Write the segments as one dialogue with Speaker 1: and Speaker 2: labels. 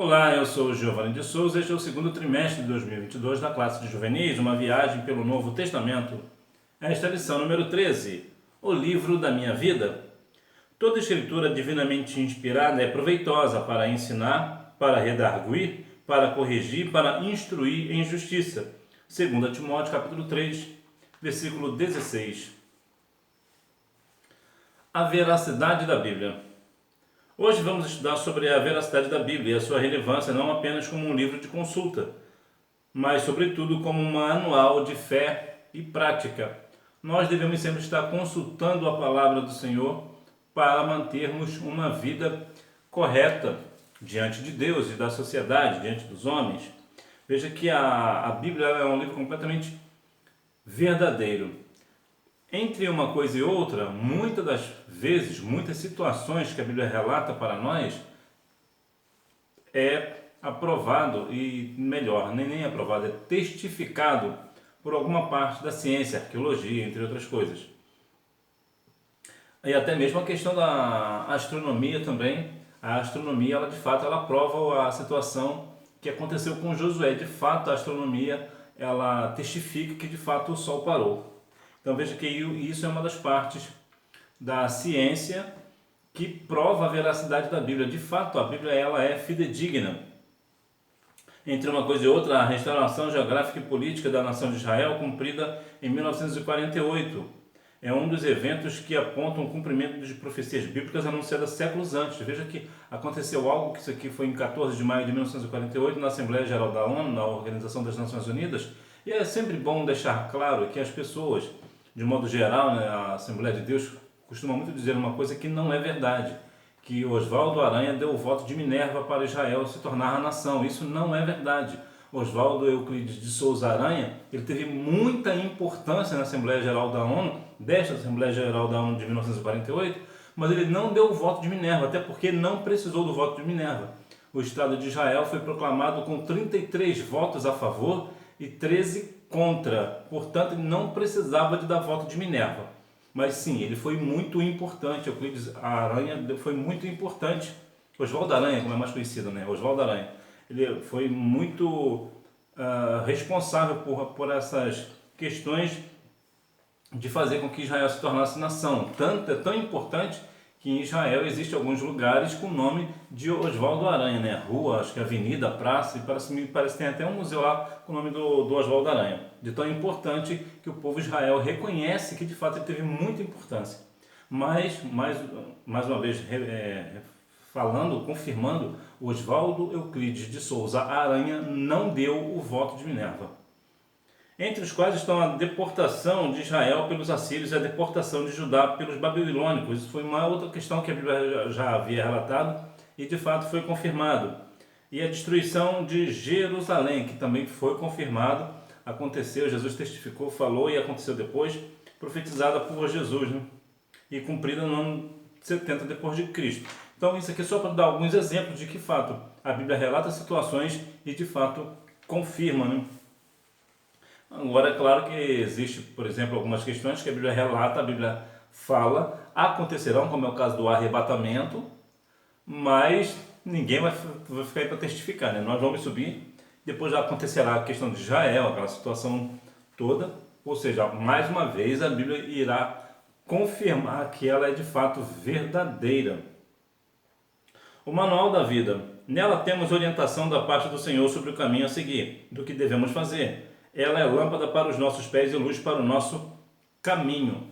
Speaker 1: Olá, eu sou o Giovanni de Souza. Este é o segundo trimestre de 2022 da classe de juvenis, uma viagem pelo Novo Testamento. Esta é a lição número 13, o livro da minha vida. Toda escritura divinamente inspirada é proveitosa para ensinar, para redarguir, para corrigir, para instruir em justiça. 2 Timóteo capítulo 3, versículo 16. A veracidade da Bíblia. Hoje vamos estudar sobre a veracidade da Bíblia e a sua relevância não apenas como um livro de consulta, mas sobretudo como um manual de fé e prática. Nós devemos sempre estar consultando a palavra do Senhor para mantermos uma vida correta diante de Deus e da sociedade, diante dos homens. Veja que a Bíblia é um livro completamente verdadeiro. Entre uma coisa e outra, muitas das vezes, muitas situações que a Bíblia relata para nós é aprovado e melhor, nem aprovado, é testificado por alguma parte da ciência, arqueologia, entre outras coisas. E até mesmo a questão da astronomia também. A astronomia, ela de fato, ela prova a situação que aconteceu com Josué. De fato, a astronomia, ela testifica que de fato o Sol parou. Então veja que isso é uma das partes da ciência que prova a veracidade da Bíblia. De fato, a Bíblia ela é fidedigna. Entre uma coisa e outra, a restauração geográfica e política da nação de Israel, cumprida em 1948, é um dos eventos que apontam o cumprimento de profecias bíblicas anunciadas séculos antes. Veja que aconteceu algo, que isso aqui foi em 14 de maio de 1948, na Assembleia Geral da ONU, na Organização das Nações Unidas, e é sempre bom deixar claro que as pessoas, de modo geral, né, a Assembleia de Deus costuma muito dizer uma coisa que não é verdade, que Oswaldo Aranha deu o voto de Minerva para Israel se tornar a nação. Isso não é verdade. Oswaldo Euclides de Souza Aranha, ele teve muita importância na Assembleia Geral da ONU, desta Assembleia Geral da ONU de 1948, mas ele não deu o voto de Minerva, até porque não precisou do voto de Minerva. O Estado de Israel foi proclamado com 33 votos a favor e 13 contra, portanto ele não precisava de dar voto de Minerva. Mas sim, ele foi muito importante, Euclides Aranha foi muito importante, Oswaldo Aranha, como é mais conhecido, né? Oswaldo Aranha, ele foi muito responsável por essas questões de fazer com que Israel se tornasse nação. Tanto é tão importante que em Israel existem alguns lugares com o nome de Oswaldo Aranha, né? Rua, acho que avenida, praça, e parece que tem até um museu lá com o nome do Oswaldo Aranha. De tão importante que o povo de Israel reconhece que de fato ele teve muita importância. Mas, mais uma vez, confirmando, Oswaldo Euclides de Souza Aranha não deu o voto de Minerva. Entre os quais estão a deportação de Israel pelos assírios e a deportação de Judá pelos babilônicos. Isso foi uma outra questão que a Bíblia já havia relatado e de fato foi confirmado. E a destruição de Jerusalém, que também foi confirmado, aconteceu, Jesus testificou, falou e aconteceu depois, profetizada por Jesus, né? E cumprida no ano 70 depois de Cristo. Então isso aqui é só para dar alguns exemplos de que fato a Bíblia relata situações e de fato confirma, né? Agora, é claro que existe, por exemplo, algumas questões que a Bíblia relata, a Bíblia fala, acontecerão, como é o caso do arrebatamento, mas ninguém vai ficar aí para testificar, né? Nós vamos subir, depois já acontecerá a questão de Israel, aquela situação toda, ou seja, mais uma vez a Bíblia irá confirmar que ela é de fato verdadeira. O manual da vida. Nela temos orientação da parte do Senhor sobre o caminho a seguir, do que devemos fazer. Ela é lâmpada para os nossos pés e luz para o nosso caminho.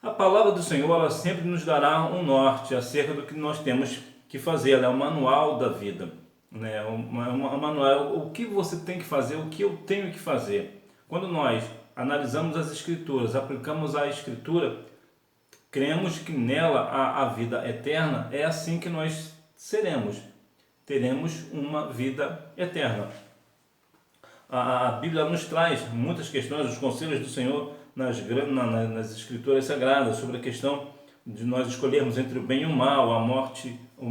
Speaker 1: A palavra do Senhor, ela sempre nos dará um norte acerca do que nós temos que fazer. Ela é o manual da vida, né? O manual, o que você tem que fazer, o que eu tenho que fazer. Quando nós analisamos as Escrituras, aplicamos a Escritura, cremos que nela há a vida eterna, é assim que nós seremos. Teremos uma vida eterna. A Bíblia nos traz muitas questões, os conselhos do Senhor nas Escrituras Sagradas, sobre a questão de nós escolhermos entre o bem e o mal, a morte e o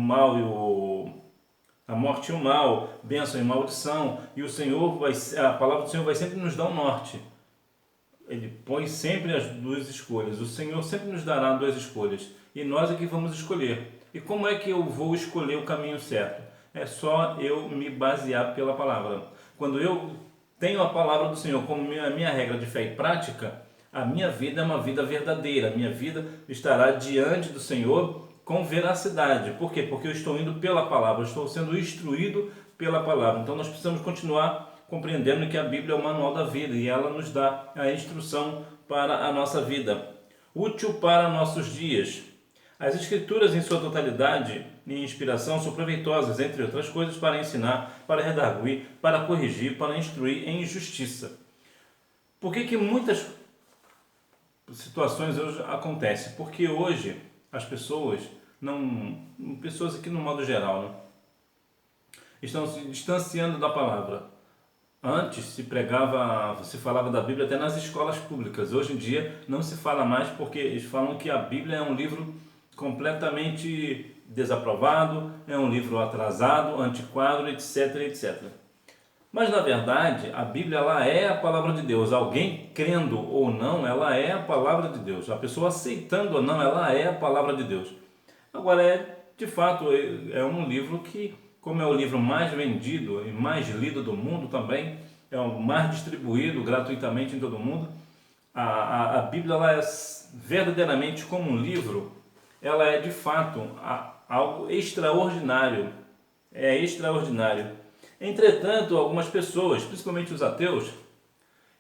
Speaker 1: mal, bênção e maldição, e a palavra do Senhor vai sempre nos dar um norte. Ele põe sempre as duas escolhas, o Senhor sempre nos dará duas escolhas, e nós é que vamos escolher. E como é que eu vou escolher o caminho certo? é só eu me basear pela palavra. Quando eu tenho a palavra do Senhor como minha regra de fé e prática, a minha vida é uma vida verdadeira, a minha vida estará diante do Senhor com veracidade. Por quê? Porque eu estou indo pela palavra, eu estou sendo instruído pela palavra. Então nós precisamos continuar compreendendo que a Bíblia é o manual da vida e ela nos dá a instrução para a nossa vida, útil para nossos dias. As Escrituras, em sua totalidade e inspiração, são proveitosas, entre outras coisas, para ensinar, para redarguir, para corrigir, para instruir em justiça. Por que muitas situações hoje acontecem? Porque hoje as pessoas, pessoas aqui no modo geral, né, estão se distanciando da palavra. Antes se falava da Bíblia até nas escolas públicas. Hoje em dia não se fala mais porque eles falam que a Bíblia é um livro completamente desaprovado, é um livro atrasado, antiquado, etc, etc. Mas na verdade a Bíblia ela é a palavra de Deus. Alguém crendo ou não, ela é a palavra de Deus. A pessoa aceitando ou não, ela é a palavra de Deus. Agora de fato é um livro que, como é o livro mais vendido e mais lido do mundo também, é o mais distribuído gratuitamente em todo o mundo, a Bíblia ela é verdadeiramente como um livro, ela é de fato algo extraordinário, é extraordinário. Entretanto, algumas pessoas, principalmente os ateus,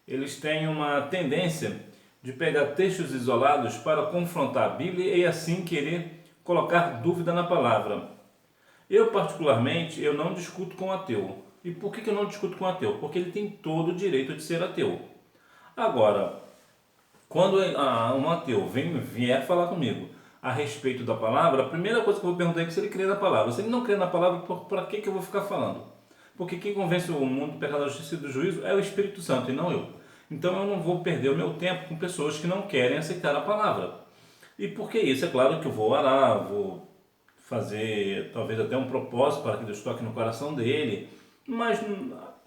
Speaker 1: eles têm uma tendência de pegar textos isolados para confrontar a Bíblia e assim querer colocar dúvida na palavra. Eu particularmente, eu não discuto com ateu. E por que eu não discuto com ateu? Porque ele tem todo o direito de ser ateu. Agora, quando um ateu vier falar comigo a respeito da palavra, a primeira coisa que eu vou perguntar é se ele crê na palavra. Se ele não crê na palavra, para que eu vou ficar falando? Porque quem convence o mundo do pecado, da justiça e do juízo é o Espírito Santo e não eu. Então eu não vou perder o meu tempo com pessoas que não querem aceitar a palavra. E por que isso? É claro que eu vou orar, vou fazer talvez até um propósito para que Deus toque no coração dele, mas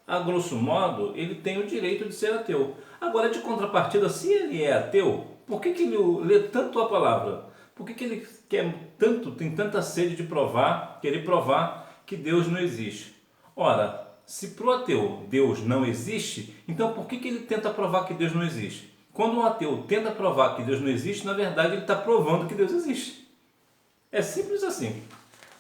Speaker 1: a grosso modo ele tem o direito de ser ateu. Agora, de contrapartida, se ele é ateu, por que ele lê tanto a palavra? Por que ele tem tanta sede de querer provar que Deus não existe? Ora, se para o ateu Deus não existe, então por que ele tenta provar que Deus não existe? Quando um ateu tenta provar que Deus não existe, na verdade ele está provando que Deus existe. É simples assim.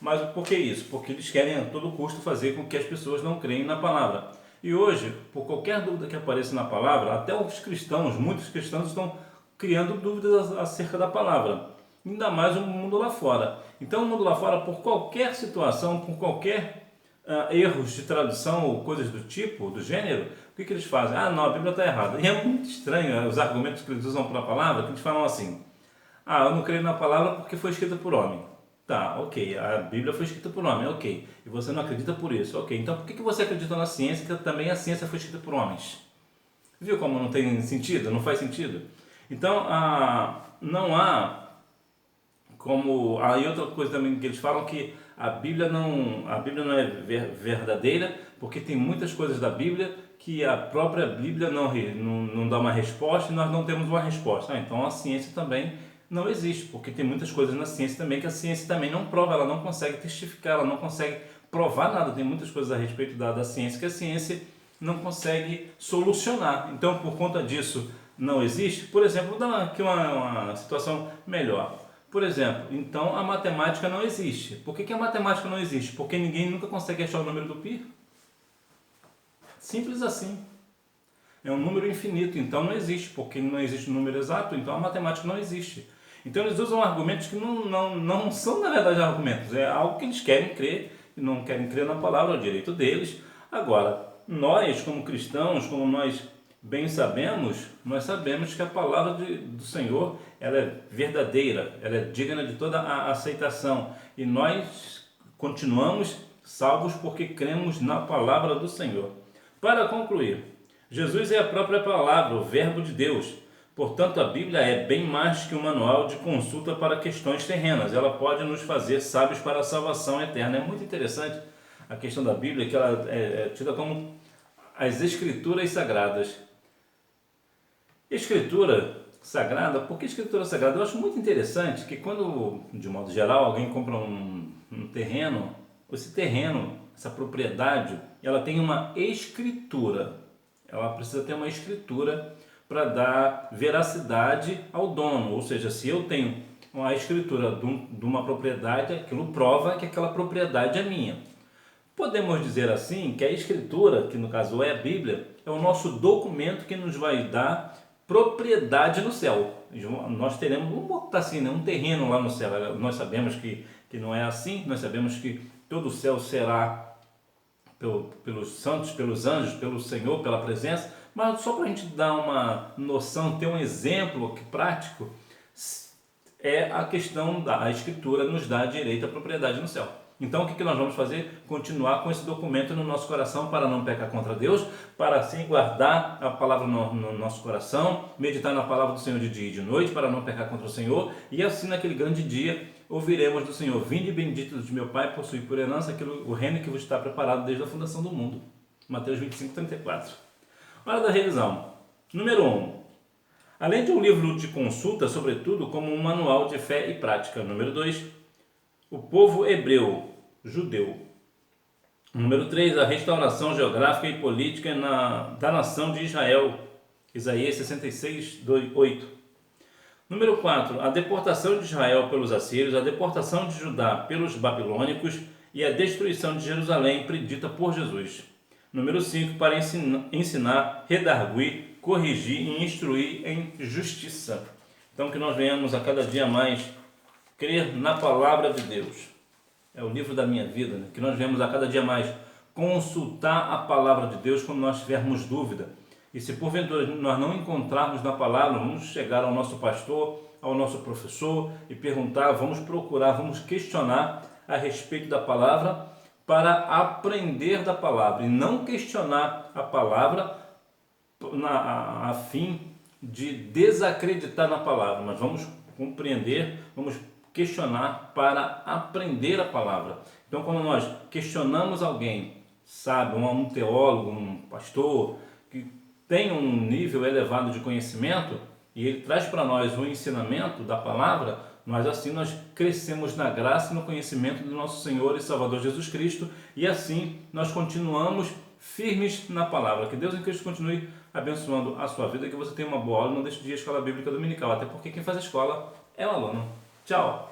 Speaker 1: Mas por que isso? Porque eles querem a todo custo fazer com que as pessoas não creem na palavra. E hoje, por qualquer dúvida que apareça na palavra, até os cristãos, muitos cristãos estão criando dúvidas acerca da palavra. Ainda mais o mundo lá fora. Então o mundo lá fora, por qualquer situação, por qualquer erros de tradução ou coisas do tipo, do gênero, o que eles fazem? Ah, não, a Bíblia está errada. E é muito estranho os argumentos que eles usam para a palavra, que eles falam assim: ah, eu não creio na palavra porque foi escrita por homem. Tá, ok, a Bíblia foi escrita por homem, ok. E você não acredita por isso, ok. Então por que você acredita na ciência, que também a ciência foi escrita por homens? Viu como não tem sentido? Não faz sentido? Então, não há como... E outra coisa também que eles falam que a Bíblia não é verdadeira, porque tem muitas coisas da Bíblia que a própria Bíblia não dá uma resposta e nós não temos uma resposta. Então a ciência também não existe, porque tem muitas coisas na ciência também que a ciência também não prova, ela não consegue testificar, ela não consegue provar nada. Tem muitas coisas a respeito da ciência que a ciência não consegue solucionar. Então, por conta disso, não existe. Por exemplo, vou dar aqui uma situação melhor. Por exemplo, então a matemática não existe. Por que a matemática não existe? Porque ninguém nunca consegue achar o número do pi. Simples assim. É um número infinito, então não existe, porque não existe um número exato, então a matemática não existe. Então eles usam argumentos que não são na verdade argumentos, é algo que eles querem crer e não querem crer na palavra, é o direito deles. Agora, nós como cristãos, como nós bem sabemos, nós sabemos que a palavra do Senhor ela é verdadeira, ela é digna de toda a aceitação e nós continuamos salvos porque cremos na palavra do Senhor. Para concluir, Jesus é a própria palavra, o verbo de Deus. Portanto, a Bíblia é bem mais que um manual de consulta para questões terrenas. Ela pode nos fazer sábios para a salvação eterna. É muito interessante a questão da Bíblia, que ela é tida como as Escrituras Sagradas. Escritura Sagrada, por que Escritura Sagrada? Eu acho muito interessante que quando, de modo geral, alguém compra um terreno esse terreno, essa propriedade, ela tem uma escritura. Ela precisa ter uma escritura para dar veracidade ao dono. Ou seja, se eu tenho uma escritura de uma propriedade, aquilo prova que aquela propriedade é minha. Podemos dizer assim que a escritura, que no caso é a Bíblia, é o nosso documento que nos vai dar propriedade no céu. Nós teremos, vamos botar assim, né, um terreno lá no céu. Nós sabemos que não é assim, nós sabemos que todo o céu será pelos santos, pelos anjos, pelo Senhor, pela presença, mas só para a gente dar uma noção, ter um exemplo aqui prático, é a questão da Escritura nos dá direito à propriedade no céu. Então, o que nós vamos fazer? Continuar com esse documento no nosso coração para não pecar contra Deus, para assim guardar a palavra no nosso coração, meditar na palavra do Senhor de dia e de noite, para não pecar contra o Senhor, e assim naquele grande dia ouviremos do Senhor: vinde benditos de meu Pai, possui por herança aquilo, o reino que vos está preparado desde a fundação do mundo. Mateus 25, 34. Hora da revisão. Número 1. Além de um livro de consulta, sobretudo como um manual de fé e prática. Número 2. O povo hebreu, judeu. Número 3. A restauração geográfica e política da nação de Israel. Isaías 66, 8. Número 4. A deportação de Israel pelos assírios, a deportação de Judá pelos babilônicos e a destruição de Jerusalém predita por Jesus. Número 5. Para ensinar, redarguir, corrigir e instruir em justiça. Então, que nós venhamos a cada dia mais crer na palavra de Deus. É o livro da minha vida, né? Que nós venhamos a cada dia mais consultar a palavra de Deus quando nós tivermos dúvida. E se porventura nós não encontrarmos na palavra, vamos chegar ao nosso pastor, ao nosso professor e perguntar, vamos procurar, vamos questionar a respeito da palavra para aprender da palavra e não questionar a palavra a fim de desacreditar na palavra, mas vamos compreender, vamos questionar para aprender a palavra. Então, quando nós questionamos alguém, sabe, um teólogo, um pastor, que tem um nível elevado de conhecimento e ele traz para nós o ensinamento da palavra, nós crescemos na graça e no conhecimento do nosso Senhor e Salvador Jesus Cristo, e assim nós continuamos firmes na palavra. Que Deus em Cristo continue abençoando a sua vida, que você tenha uma boa aula e não deixe de ir à escola bíblica dominical, até porque quem faz a escola é o aluno. Tchau!